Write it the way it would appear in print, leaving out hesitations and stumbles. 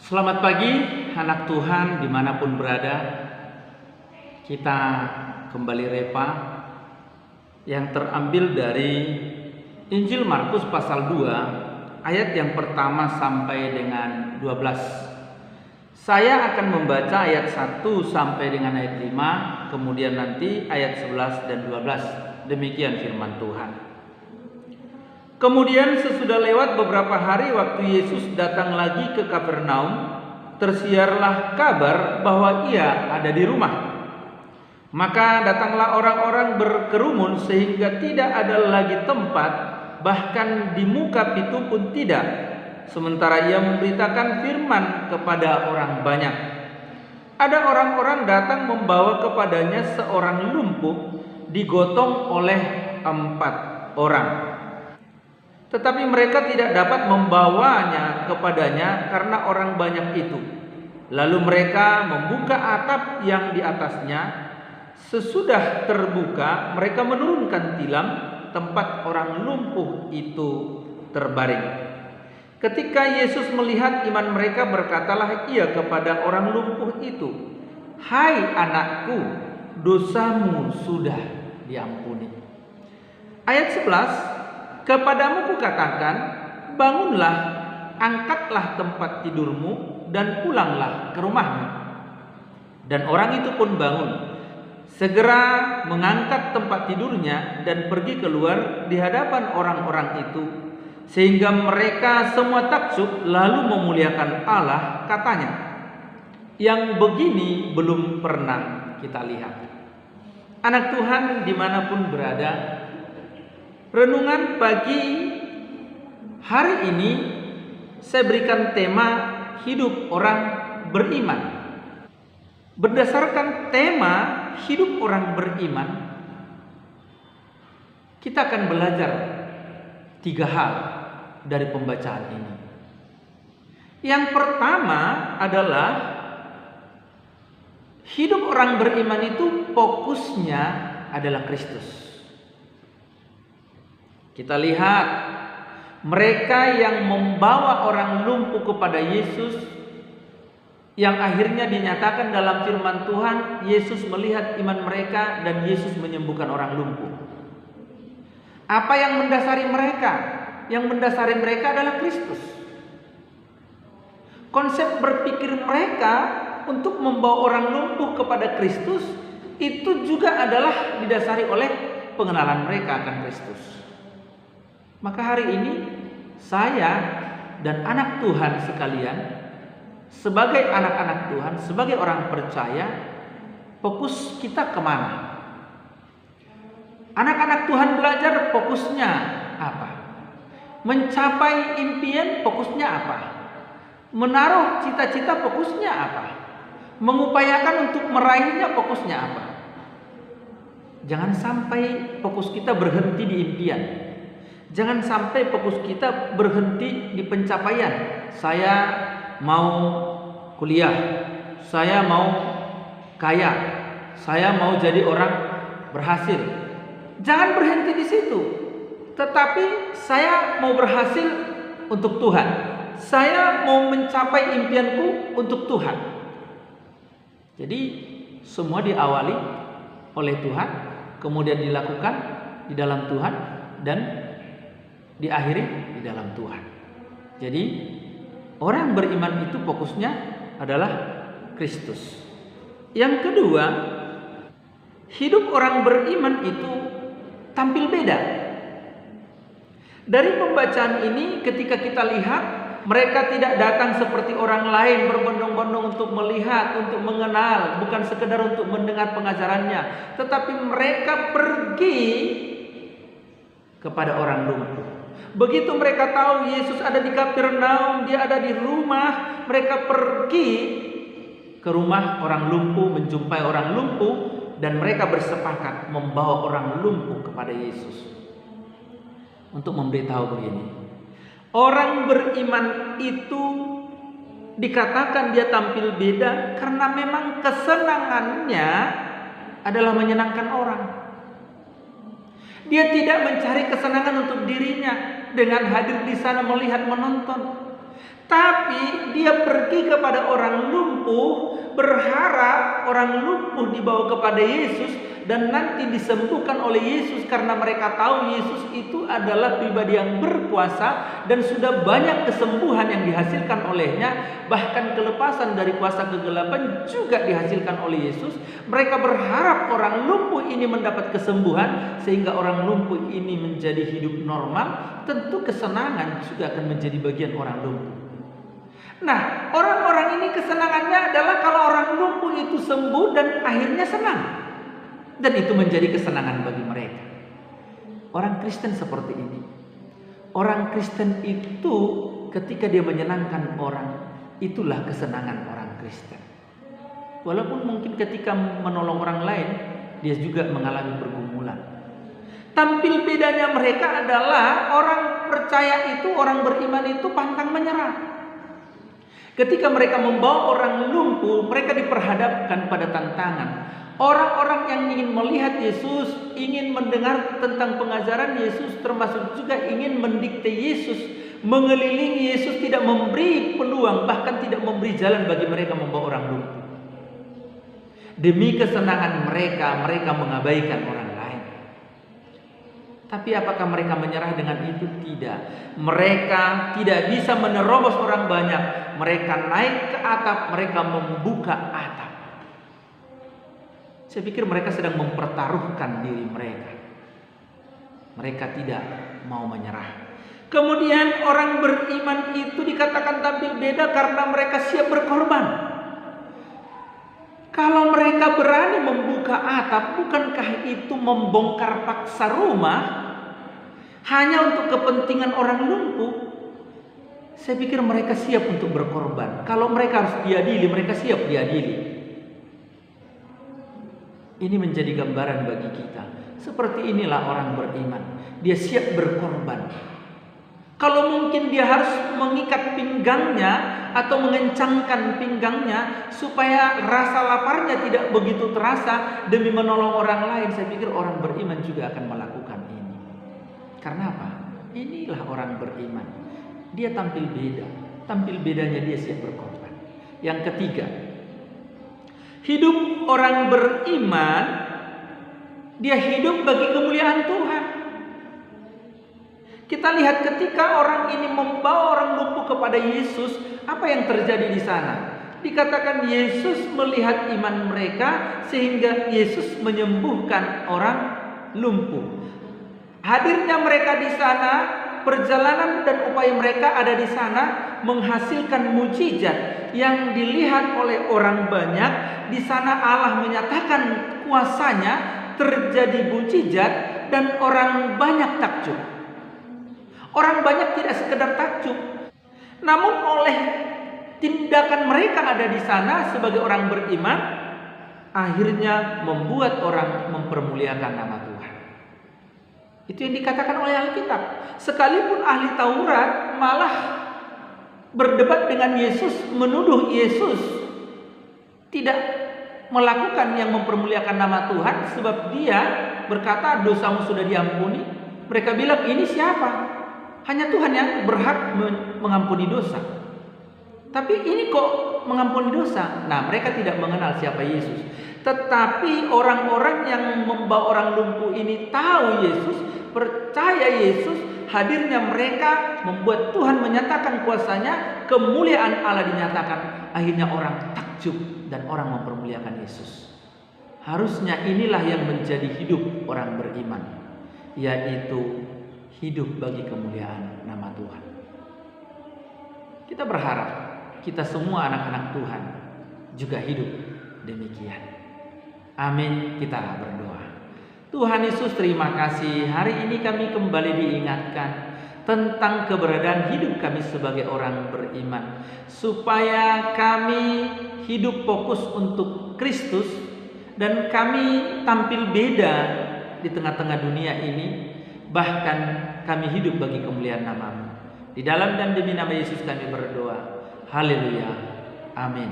Selamat pagi anak Tuhan dimanapun berada. Kita kembali repa yang terambil dari Injil Markus pasal 2 ayat yang pertama sampai dengan 12. Saya akan membaca ayat 1 sampai dengan ayat 5, kemudian nanti ayat 11 dan 12. Demikian firman Tuhan. Kemudian sesudah lewat beberapa hari waktu Yesus datang lagi ke Kapernaum, tersiarlah kabar bahwa ia ada di rumah. Maka datanglah orang-orang berkerumun sehingga tidak ada lagi tempat, bahkan di muka pintu pun tidak. Sementara ia memberitakan firman kepada orang banyak. Ada orang-orang datang membawa kepadanya seorang lumpuh digotong oleh 4 orang. Tetapi mereka tidak dapat membawanya kepadanya karena orang banyak itu. Lalu mereka membuka atap yang di atasnya. Sesudah terbuka, mereka menurunkan tilam tempat orang lumpuh itu terbaring. Ketika Yesus melihat iman mereka, berkatalah ia kepada orang lumpuh itu, "Hai anakku, dosamu sudah diampuni." Ayat 11, "Kepadamu kukatakan, bangunlah, angkatlah tempat tidurmu dan pulanglah ke rumahmu." Dan orang itu pun bangun, segera mengangkat tempat tidurnya dan pergi keluar di hadapan orang-orang itu, sehingga mereka semua takjub lalu memuliakan Allah, katanya, "Yang begini belum pernah kita lihat." Anak Tuhan dimanapun berada, renungan pagi hari ini saya berikan tema hidup orang beriman. Berdasarkan tema hidup orang beriman, kita akan belajar 3 hal dari pembacaan ini. Yang pertama adalah hidup orang beriman itu fokusnya adalah Kristus. Kita lihat mereka yang membawa orang lumpuh kepada Yesus, yang akhirnya dinyatakan dalam firman Tuhan, Yesus melihat iman mereka dan Yesus menyembuhkan orang lumpuh. Apa yang mendasari mereka? Yang mendasari mereka adalah Kristus. Konsep berpikir mereka untuk membawa orang lumpuh kepada Kristus itu juga adalah didasari oleh pengenalan mereka akan Kristus. Maka hari ini saya dan anak Tuhan sekalian, sebagai anak-anak Tuhan, sebagai orang percaya, fokus kita kemana? Anak-anak Tuhan belajar fokusnya apa? Mencapai impian fokusnya apa? Menaruh cita-cita fokusnya apa? Mengupayakan untuk meraihnya fokusnya apa? Jangan sampai fokus kita berhenti di impian. Jangan sampai fokus kita berhenti di pencapaian. Saya mau kuliah, saya mau kaya, saya mau jadi orang berhasil. Jangan berhenti di situ. Tetapi saya mau berhasil untuk Tuhan. Saya mau mencapai impianku untuk Tuhan. Jadi semua diawali oleh Tuhan, kemudian dilakukan di dalam Tuhan, dan diakhiri di dalam Tuhan. Jadi orang beriman itu fokusnya adalah Kristus. Yang kedua, hidup orang beriman itu tampil beda. Dari pembacaan ini ketika kita lihat, mereka tidak datang seperti orang lain berbondong-bondong untuk melihat, untuk mengenal, bukan sekedar untuk mendengar pengajarannya, tetapi mereka pergi kepada orang lumpuh. Begitu mereka tahu Yesus ada di Kapernaum, dia ada di rumah, mereka pergi ke rumah orang lumpuh, menjumpai orang lumpuh, dan mereka bersepakat membawa orang lumpuh kepada Yesus. Untuk memberitahu begini, orang beriman itu dikatakan dia tampil beda karena memang kesenangannya adalah menyenangkan orang. Dia tidak mencari kesenangan untuk dirinya dengan hadir di sana melihat menonton, Tapi dia pergi kepada orang lumpuh, berharap orang lumpuh dibawa kepada Yesus dan nanti disembuhkan oleh Yesus, karena mereka tahu Yesus itu adalah pribadi yang berkuasa dan sudah banyak kesembuhan yang dihasilkan olehnya, bahkan kelepasan dari kuasa kegelapan juga dihasilkan oleh Yesus. Mereka berharap orang lumpuh ini mendapat kesembuhan sehingga orang lumpuh ini menjadi hidup normal. Tentu kesenangan juga akan menjadi bagian orang lumpuh. Nah, orang-orang ini kesenangannya adalah kalau orang lumpuh itu sembuh dan akhirnya senang. Dan itu menjadi kesenangan bagi mereka. Orang Kristen seperti ini. Orang Kristen itu ketika dia menyenangkan orang, itulah kesenangan orang Kristen. Walaupun mungkin ketika menolong orang lain, dia juga mengalami pergumulan. Tampil bedanya mereka adalah orang percaya itu, orang beriman itu pantang menyerah. Ketika mereka membawa orang lumpuh, mereka diperhadapkan pada tantangan. Orang-orang yang ingin melihat Yesus, ingin mendengar tentang pengajaran Yesus, termasuk juga ingin mendikte Yesus, mengelilingi Yesus, tidak memberi peluang, bahkan tidak memberi jalan bagi mereka membawa orang lumpuh. Demi kesenangan mereka, mereka mengabaikan orang lain. Tapi apakah mereka menyerah dengan itu? Tidak. Mereka tidak bisa menerobos orang banyak. Mereka naik ke atap, mereka membuka atap. Saya pikir mereka sedang mempertaruhkan diri mereka. Mereka tidak mau menyerah. Kemudian orang beriman itu dikatakan tampil beda karena mereka siap berkorban. Kalau mereka berani membuka atap, bukankah itu membongkar paksa rumah hanya untuk kepentingan orang lumpuh? Saya pikir mereka siap untuk berkorban. Kalau mereka harus diadili, mereka siap diadili. Ini menjadi gambaran bagi kita. Seperti inilah orang beriman. Dia siap berkorban. Kalau mungkin dia harus mengikat pinggangnya atau mengencangkan pinggangnya supaya rasa laparnya tidak begitu terasa demi menolong orang lain, saya pikir orang beriman juga akan melakukan ini. Karena apa? Inilah orang beriman. Dia tampil beda. Tampil bedanya dia siap berkorban. Yang ketiga, hidup orang beriman, dia hidup bagi kemuliaan Tuhan. Kita lihat ketika orang ini membawa orang lumpuh kepada Yesus, apa yang terjadi di sana? Dikatakan Yesus melihat iman mereka sehingga Yesus menyembuhkan orang lumpuh. Hadirnya mereka di sana, perjalanan dan upaya mereka ada di sana menghasilkan mujizat yang dilihat oleh orang banyak. Di sana Allah menyatakan kuasanya, terjadi mujizat dan orang banyak takjub. Orang banyak tidak sekedar takjub, namun oleh tindakan mereka ada di sana sebagai orang beriman, akhirnya membuat orang mempermuliakan nama Tuhan. Itu yang dikatakan oleh Alkitab. Sekalipun ahli Taurat malah berdebat dengan Yesus, menuduh Yesus tidak melakukan yang mempermuliakan nama Tuhan, sebab dia berkata dosamu sudah diampuni. Mereka bilang, ini siapa? Hanya Tuhan yang berhak mengampuni dosa. Tapi ini kok mengampuni dosa? Nah, mereka tidak mengenal siapa Yesus. Tetapi orang-orang yang membawa orang lumpuh ini tahu Yesus, percaya Yesus, hadirnya mereka membuat Tuhan menyatakan kuasanya, kemuliaan Allah dinyatakan. Akhirnya orang takjub dan orang mempermuliakan Yesus. Harusnya inilah yang menjadi hidup orang beriman, yaitu hidup bagi kemuliaan nama Tuhan. Kita berharap kita semua anak-anak Tuhan juga hidup demikian. Amin. Kita berdoa. Tuhan Yesus, terima kasih. Hari ini kami kembali diingatkan tentang keberadaan hidup kami sebagai orang beriman, supaya kami hidup fokus untuk Kristus dan kami tampil beda di tengah-tengah dunia ini. Bahkan kami hidup bagi kemuliaan nama-Mu. Di dalam dan demi nama Yesus kami berdoa. Haleluya. Amin.